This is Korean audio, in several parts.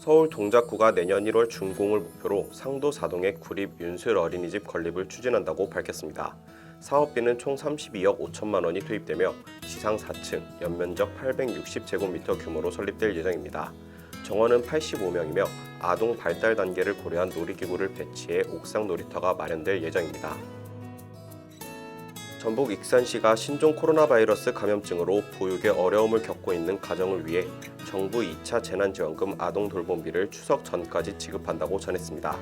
서울 동작구가 내년 1월 준공을 목표로 상도 4동의 구립 윤슬 어린이집 건립을 추진한다고 밝혔습니다. 사업비는 총 32억 5천만 원이 투입되며 지상 4층, 연면적 860제곱미터 규모로 설립될 예정입니다. 정원은 85명이며 아동 발달 단계를 고려한 놀이기구를 배치해 옥상 놀이터가 마련될 예정입니다. 전북 익산시가 신종 코로나 바이러스 감염증으로 보육에 어려움을 겪고 있는 가정을 위해 정부 2차 재난지원금 아동 돌봄비를 추석 전까지 지급한다고 전했습니다.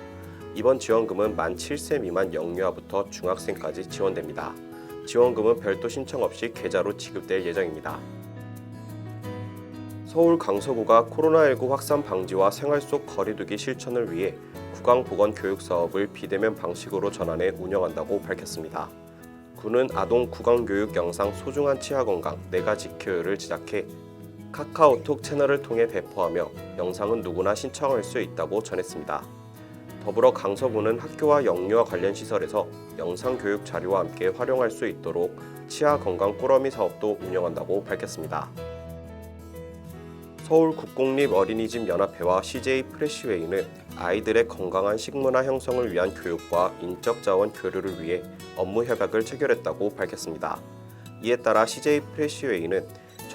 이번 지원금은 만 7세 미만 영유아부터 중학생까지 지원됩니다. 지원금은 별도 신청 없이 계좌로 지급될 예정입니다. 서울 강서구가 코로나19 확산 방지와 생활 속 거리두기 실천을 위해 구강보건교육 사업을 비대면 방식으로 전환해 운영한다고 밝혔습니다. 구는 아동 구강교육 영상 소중한 치아건강 내가 지켜요를 제작해 카카오톡 채널을 통해 배포하며 영상은 누구나 신청할 수 있다고 전했습니다. 더불어 강서구는 학교와 영유아 관련 시설에서 영상교육 자료와 함께 활용할 수 있도록 치아건강 꾸러미 사업도 운영한다고 밝혔습니다. 서울 국공립 어린이집 연합회와 CJ 프레시웨이는 아이들의 건강한 식문화 형성을 위한 교육과 인적 자원 교류를 위해 업무 협약을 체결했다고 밝혔습니다. 이에 따라 CJ 프레시웨이는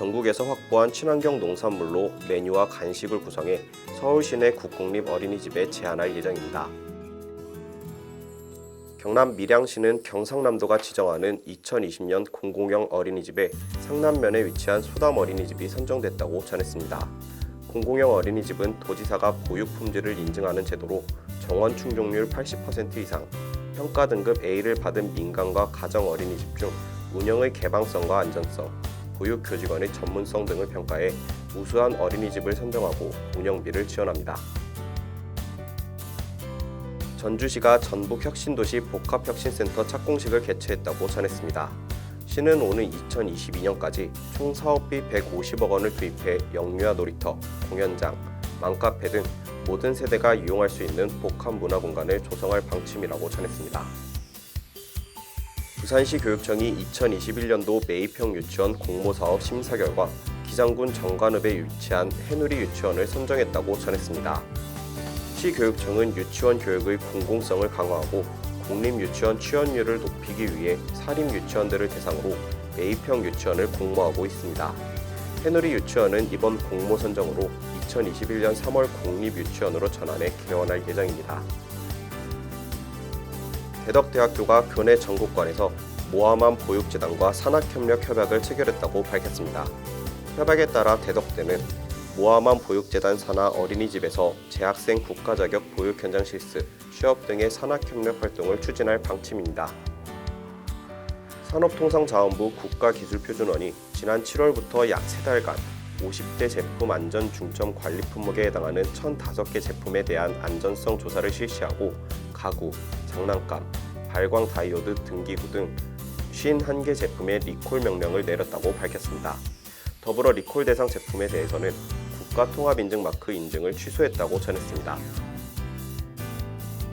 전국에서 확보한 친환경 농산물로 메뉴와 간식을 구성해 서울 시내 국공립 어린이집에 제안할 예정입니다. 경남 밀양시는 경상남도가 지정하는 2020년 공공형 어린이집에 상남면에 위치한 소담 어린이집이 선정됐다고 전했습니다. 공공형 어린이집은 도지사가 보육 품질을 인증하는 제도로 정원 충족률 80% 이상, 평가 등급 A를 받은 민간과 가정 어린이집 중 운영의 개방성과 안전성, 보육 교직원의 전문성 등을 평가해 우수한 어린이집을 선정하고 운영비를 지원합니다. 전주시가 전북혁신도시 복합혁신센터 착공식을 개최했다고 전했습니다. 시는 오는 2022년까지 총 사업비 150억 원을 투입해 영유아 놀이터, 공연장, 맘카페 등 모든 세대가 이용할 수 있는 복합문화공간을 조성할 방침이라고 전했습니다. 부산시 교육청이 2021년도 매입형 유치원 공모사업 심사 결과 기장군 정관읍에 위치한 해누리 유치원을 선정했다고 전했습니다. 시교육청은 유치원 교육의 공공성을 강화하고 공립유치원 취업률을 높이기 위해 사립유치원들을 대상으로 매입형 유치원을 공모하고 있습니다. 해누리 유치원은 이번 공모 선정으로 2021년 3월 공립유치원으로 전환해 개원할 예정입니다. 대덕대학교가 교내 전국관에서 모아만 보육재단과 산학협력 협약을 체결했다고 밝혔습니다. 협약에 따라 대덕대는 모아만 보육재단 산하 어린이집에서 재학생 국가자격 보육 현장 실습, 취업 등의 산학협력 활동을 추진할 방침입니다. 산업통상자원부 국가기술표준원이 지난 7월부터 약 3달간 50대 제품 안전 중점 관리 품목에 해당하는 1,005개 제품에 대한 안전성 조사를 실시하고 가구, 장난감, 발광 다이오드 등기구 등 51개 제품의 리콜 명령을 내렸다고 밝혔습니다. 더불어 리콜 대상 제품에 대해서는 국가통합인증 마크 인증을 취소했다고 전했습니다.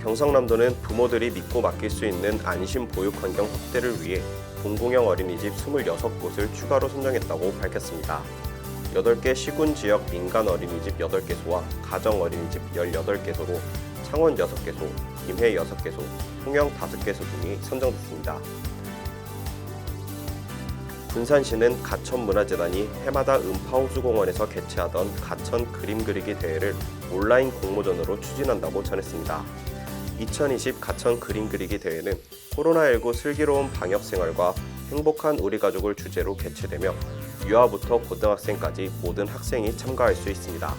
경상남도는 부모들이 믿고 맡길 수 있는 안심 보육 환경 확대를 위해 공공형 어린이집 26곳을 추가로 선정했다고 밝혔습니다. 8개 시군 지역 민간 어린이집 8개소와 가정 어린이집 18개소로 창원 6개소, 김해 6개소, 통영 5개소 등이 선정됐습니다. 군산시는 가천문화재단이 해마다 음파호수공원에서 개최하던 가천 그림 그리기 대회를 온라인 공모전으로 추진한다고 전했습니다. 2020 가천 그림 그리기 대회는 코로나19 슬기로운 방역 생활과 행복한 우리 가족을 주제로 개최되며 유아부터 고등학생까지 모든 학생이 참가할 수 있습니다.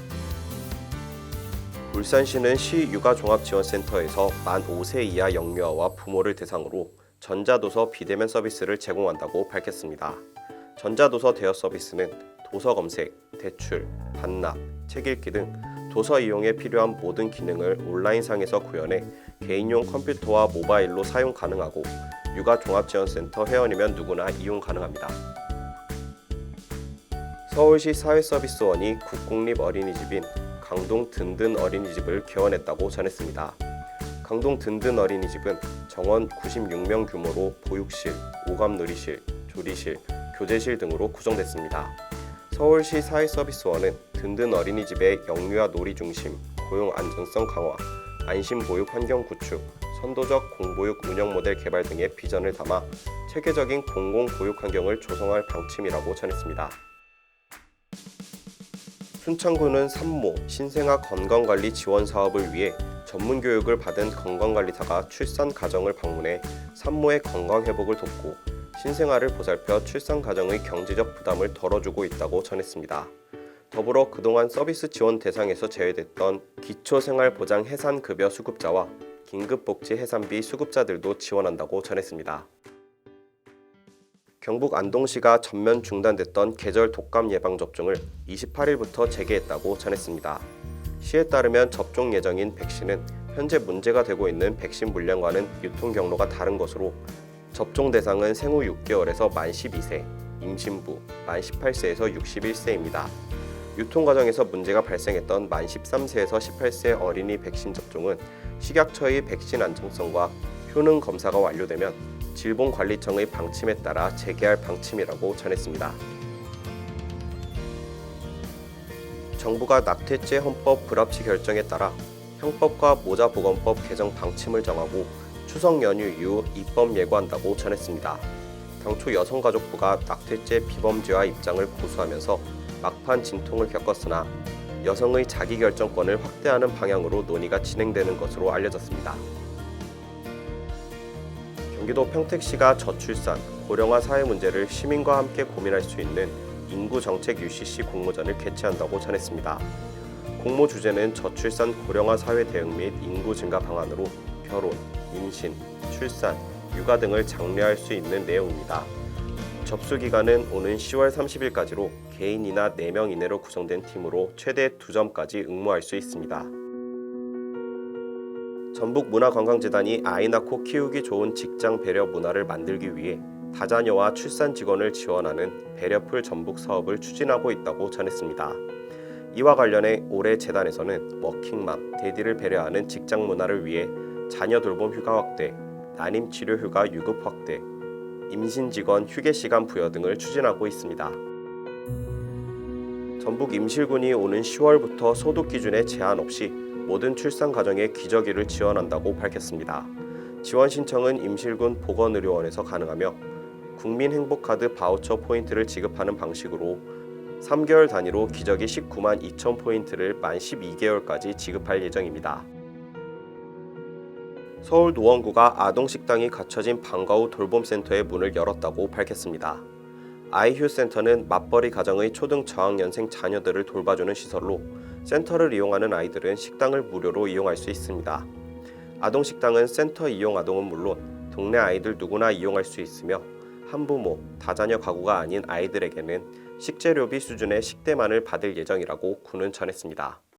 울산시는 시 육아종합지원센터에서 만 5세 이하 영유아와 부모를 대상으로 전자도서 비대면 서비스를 제공한다고 밝혔습니다. 전자도서 대여 서비스는 도서 검색, 대출, 반납, 책 읽기 등 도서 이용에 필요한 모든 기능을 온라인상에서 구현해 개인용 컴퓨터와 모바일로 사용 가능하고 육아종합지원센터 회원이면 누구나 이용 가능합니다. 서울시 사회서비스원이 국공립 어린이집인 강동 든든 어린이집을 개원했다고 전했습니다. 강동 든든 어린이집은 정원 96명 규모로 보육실, 오감놀이실, 조리실, 교재실 등으로 구성됐습니다. 서울시 사회서비스원은 든든 어린이집의 영유아 놀이 중심, 고용 안정성 강화, 안심보육 환경 구축, 선도적 공보육 운영 모델 개발 등의 비전을 담아 체계적인 공공보육 환경을 조성할 방침이라고 전했습니다. 순창구는 산모, 신생아 건강관리 지원 사업을 위해 전문교육을 받은 건강관리사가 출산 가정을 방문해 산모의 건강 회복을 돕고 신생아를 보살펴 출산 가정의 경제적 부담을 덜어주고 있다고 전했습니다. 더불어 그동안 서비스 지원 대상에서 제외됐던 기초생활보장 해산급여 수급자와 긴급복지 해산비 수급자들도 지원한다고 전했습니다. 경북 안동시가 전면 중단됐던 계절 독감 예방 접종을 28일부터 재개했다고 전했습니다. 시에 따르면 접종 예정인 백신은 현재 문제가 되고 있는 백신 물량과는 유통 경로가 다른 것으로 접종 대상은 생후 6개월에서 만 12세, 임신부, 만 18세에서 61세입니다. 유통 과정에서 문제가 발생했던 만 13세에서 18세 어린이 백신 접종은 식약처의 백신 안정성과 효능 검사가 완료되면 질병관리청의 방침에 따라 재개할 방침이라고 전했습니다. 정부가 낙태죄 헌법 불합치 결정에 따라 형법과 모자보건법 개정 방침을 정하고 추석 연휴 이후 입법 예고한다고 전했습니다. 당초 여성가족부가 낙태죄 비범죄화 입장을 고수하면서 막판 진통을 겪었으나 여성의 자기결정권을 확대하는 방향으로 논의가 진행되는 것으로 알려졌습니다. 경기도 평택시가 저출산, 고령화 사회 문제를 시민과 함께 고민할 수 있는 인구정책 UCC 공모전을 개최한다고 전했습니다. 공모 주제는 저출산 고령화 사회 대응 및 인구 증가 방안으로 결혼, 임신, 출산, 육아 등을 장려할 수 있는 내용입니다. 접수 기간은 오는 10월 30일까지로 개인이나 4명 이내로 구성된 팀으로 최대 2점까지 응모할 수 있습니다. 전북문화관광재단이 아이 낳고 키우기 좋은 직장 배려 문화를 만들기 위해 다자녀와 출산 직원을 지원하는 배려풀 전북 사업을 추진하고 있다고 전했습니다. 이와 관련해 올해 재단에서는 워킹맘, 데디를 배려하는 직장 문화를 위해 자녀 돌봄 휴가 확대, 난임 치료 휴가 유급 확대, 임신 직원 휴게 시간 부여 등을 추진하고 있습니다. 전북 임실군이 오는 10월부터 소득 기준에 제한 없이 모든 출산 가정에 기저귀를 지원한다고 밝혔습니다. 지원 신청은 임실군 보건의료원에서 가능하며 국민행복카드 바우처 포인트를 지급하는 방식으로 3개월 단위로 기저귀 19만 2천 포인트를 만 12개월까지 지급할 예정입니다. 서울 노원구가 아동식당이 갖춰진 방과 후 돌봄센터의 문을 열었다고 밝혔습니다. 아이휴센터는 맞벌이 가정의 초등 저학년생 자녀들을 돌봐주는 시설로 센터를 이용하는 아이들은 식당을 무료로 이용할 수 있습니다. 아동식당은 센터 이용 아동은 물론 동네 아이들 누구나 이용할 수 있으며 한부모, 다자녀 가구가 아닌 아이들에게는 식재료비 수준의 식대만을 받을 예정이라고 구는 전했습니다.